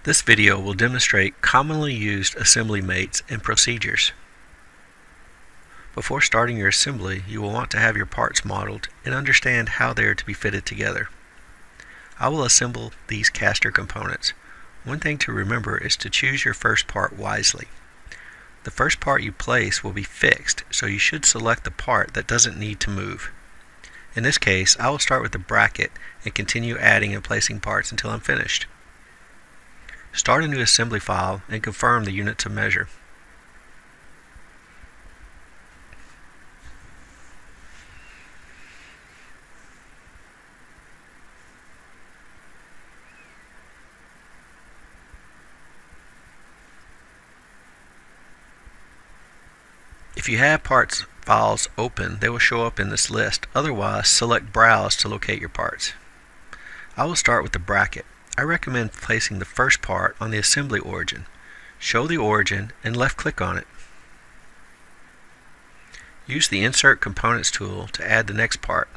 This video will demonstrate commonly used assembly mates and procedures. Before starting your assembly, you will want to have your parts modeled and understand how they are to be fitted together. I will assemble these caster components. One thing to remember is to choose your first part wisely. The first part you place will be fixed, so you should select the part that doesn't need to move. In this case, I will start with the bracket and continue adding and placing parts until I'm finished. Start a new assembly file and confirm the units of measure. If you have parts files open, they will show up in this list. Otherwise, select Browse to locate your parts. I will start with the bracket. I recommend placing the first part on the assembly origin. Show the origin and left-click on it. Use the Insert Components tool to add the next part.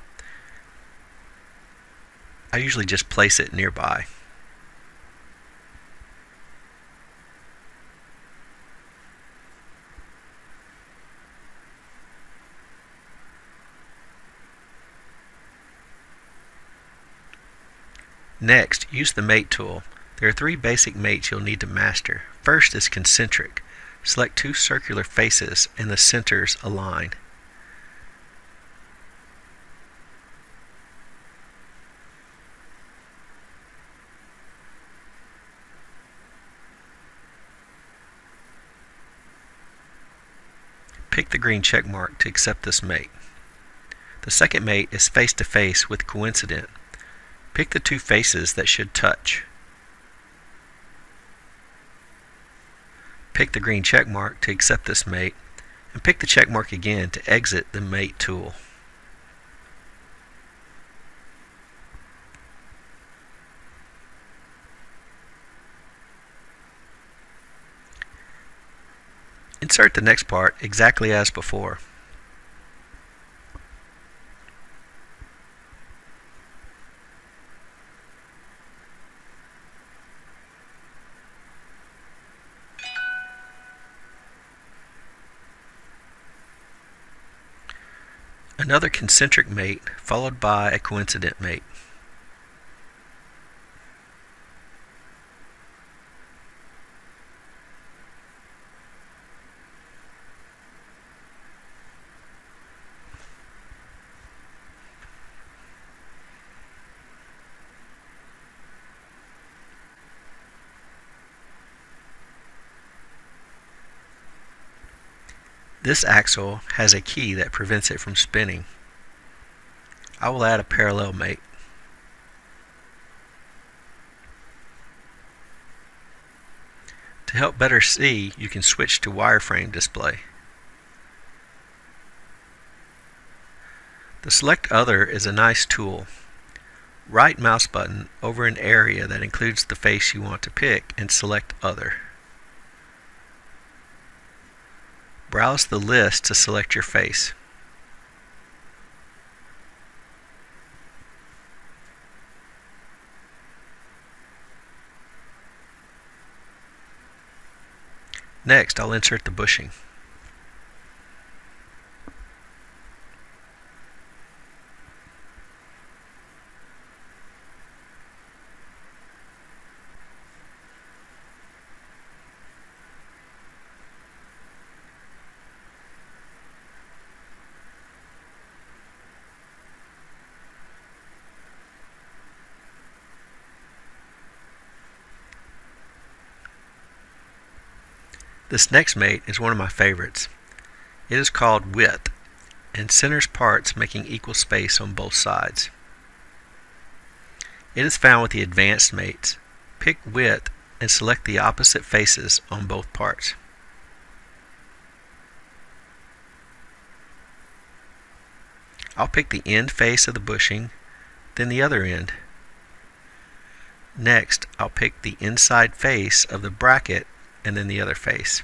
I usually just place it nearby. Next, use the Mate tool. There are three basic mates you'll need to master. First is concentric. Select two circular faces and the centers align. Pick the green check mark to accept this mate. The second mate is face to face with coincident. Pick the two faces that should touch. Pick the green check mark to accept this mate, and pick the check mark again to exit the mate tool. Insert the next part exactly as before. Another concentric mate followed by a coincident mate. This axle has a key that prevents it from spinning. I will add a parallel mate. To help better see, you can switch to wireframe display. The Select Other is a nice tool. Right mouse button over an area that includes the face you want to pick and select Other. Browse the list to select your face. Next, I'll insert the bushing. This next mate is one of my favorites. It is called Width and centers parts making equal space on both sides. It is found with the advanced mates. Pick Width and select the opposite faces on both parts. I'll pick the end face of the bushing, then the other end. Next, I'll pick the inside face of the bracket and then the other face.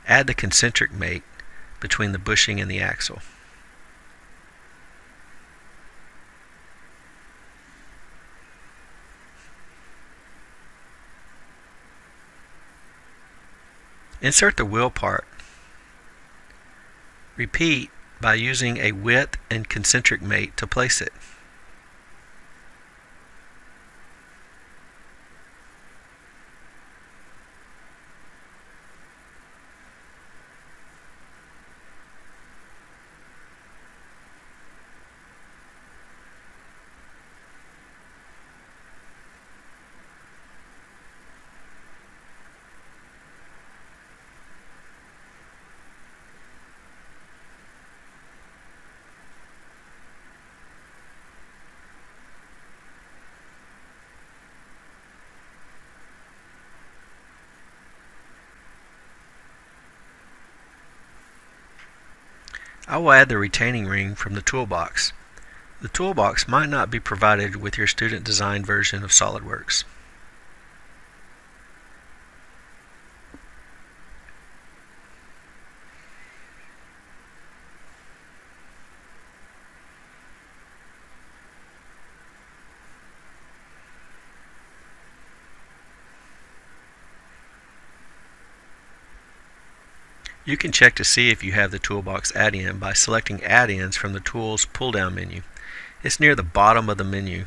Add the concentric mate between the bushing and the axle. Insert the wheel part. Repeat by using a width and concentric mate to place it. I will add the retaining ring from the toolbox. The toolbox might not be provided with your student designed version of SolidWorks. You can check to see if you have the toolbox add-in by selecting add-ins from the Tools pull-down menu. It's near the bottom of the menu.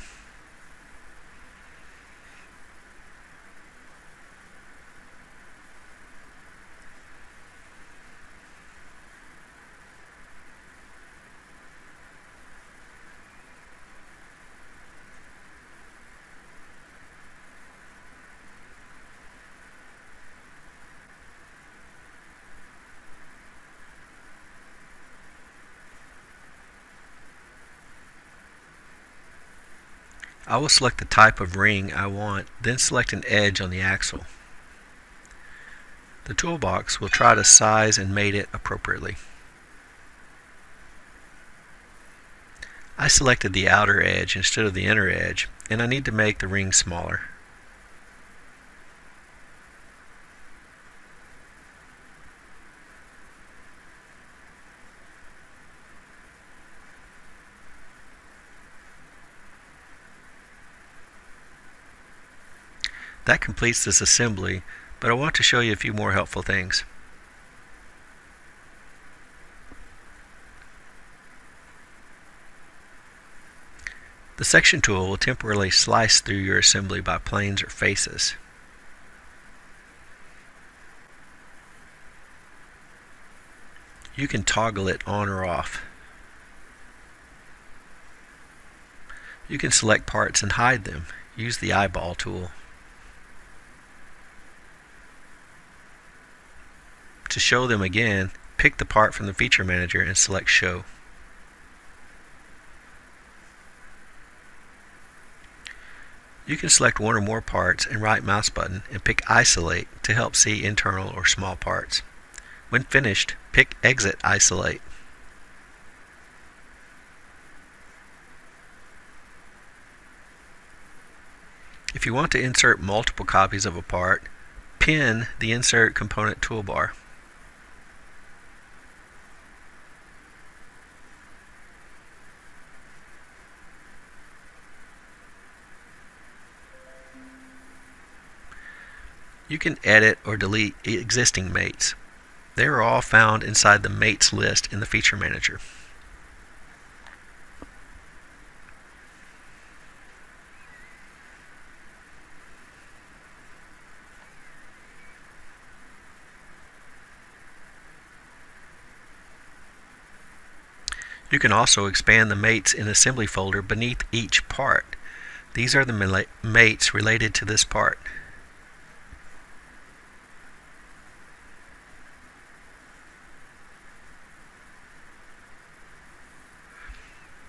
I will select the type of ring I want, then select an edge on the axle. The toolbox will try to size and mate it appropriately. I selected the outer edge instead of the inner edge, and I need to make the ring smaller. That completes this assembly, but I want to show you a few more helpful things. The section tool will temporarily slice through your assembly by planes or faces. You can toggle it on or off. You can select parts and hide them. Use the eyeball tool. To show them again, pick the part from the feature manager and select Show. You can select one or more parts and right mouse button and pick Isolate to help see internal or small parts. When finished, pick Exit Isolate. If you want to insert multiple copies of a part, pin the Insert Component toolbar. You can edit or delete existing mates. They are all found inside the mates list in the feature manager. You can also expand the mates in assembly folder beneath each part. These are the mates related to this part.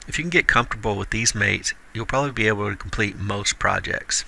If you can get comfortable with these mates, you'll probably be able to complete most projects.